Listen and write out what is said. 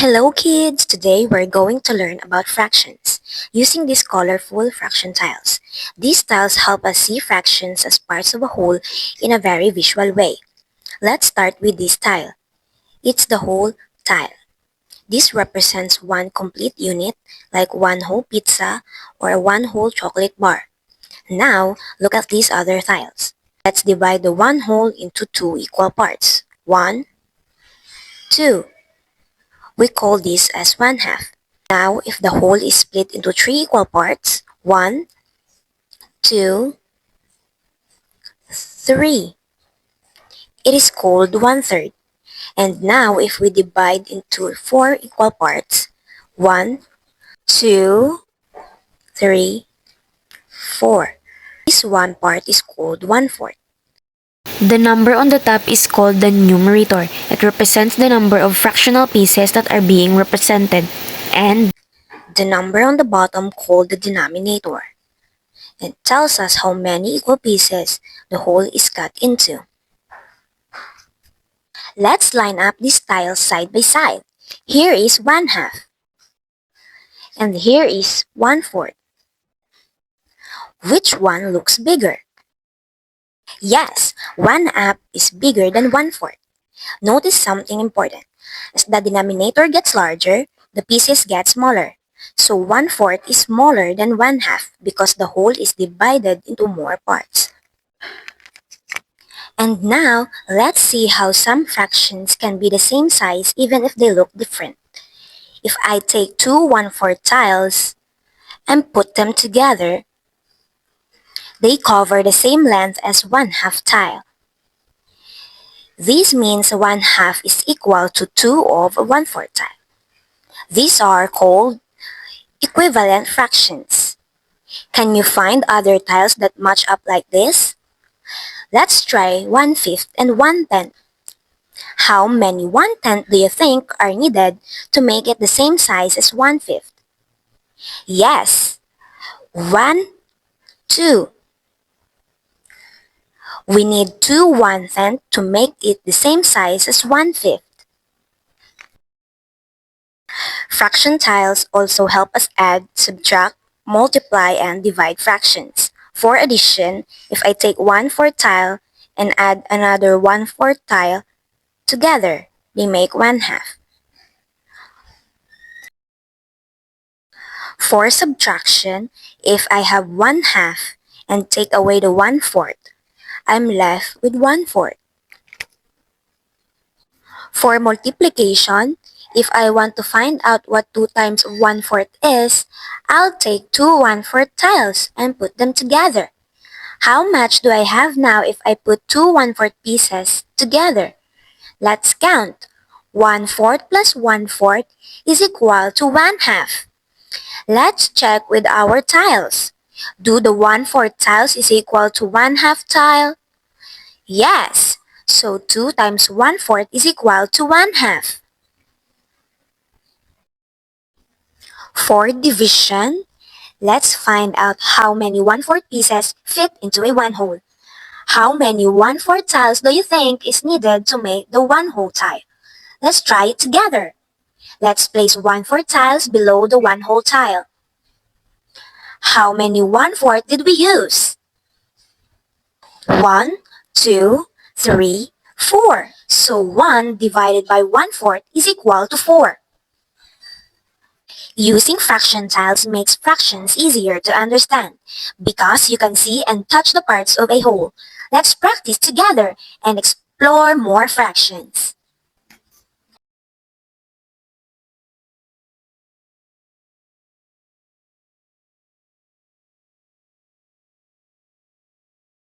Hello kids! Today we're going to learn about fractions using these colorful fraction tiles. These tiles help us see fractions as parts of a whole in a very visual way. Let's start with this tile. It's the whole tile. This represents one complete unit like one whole pizza or one whole chocolate bar. Now look at these other tiles. Let's divide the one whole into two equal parts. 1, 2. We call this as 1/2. Now, if the whole is split into three equal parts, 1, 2, 3, it is called 1/3. And now, if we divide into four equal parts, 1, 2, 3, 4, this one part is called 1/4. The number on the top is called the numerator. It represents the number of fractional pieces that are being represented. And the number on the bottom called the denominator. It tells us how many equal pieces the whole is cut into. Let's line up these tiles side by side. Here is 1/2. And here is 1/4. Which one looks bigger? Yes, 1/2 is bigger than 1/4. Notice something important. As the denominator gets larger, the pieces get smaller. So 1/4 is smaller than 1/2 because the whole is divided into more parts. And now, let's see how some fractions can be the same size even if they look different. If I take two 1/4 tiles and put them together, they cover the same length as 1/2 tile. This means 1/2 is equal to 2 of a 1/4 tile. These are called equivalent fractions. Can you find other tiles that match up like this? Let's try 1/5 and 1/10. How many 1/10 do you think are needed to make it the same size as 1/5? Yes, 1, 2. We need two 1/10 to make it the same size as 1/5. Fraction tiles also help us add, subtract, multiply, and divide fractions. For addition, if I take 1/4 tile and add another 1/4 tile, together they make 1/2. For subtraction, if I have 1/2 and take away the 1/4, I'm left with 1/4. For multiplication, if I want to find out what 2 times 1/4 is, I'll take two 1/4 tiles and put them together. How much do I have now if I put two 1/4 pieces together? Let's count. 1/4 plus 1/4 is equal to 1/2. Let's check with our tiles. Do the 1/4 tiles is equal to 1/2 tile? Yes, so 2 times 1/4 is equal to 1/2. For division, let's find out how many 1/4 pieces fit into a one whole. How many 1/4 tiles do you think is needed to make the one whole tile? Let's try it together. Let's place 1/4 tiles below the one whole tile. How many 1/4 did we use? 1, 2, 3, 4. So 1 divided by 1/4 is equal to 4. Using fraction tiles makes fractions easier to understand because you can see and touch the parts of a whole. Let's practice together and explore more fractions.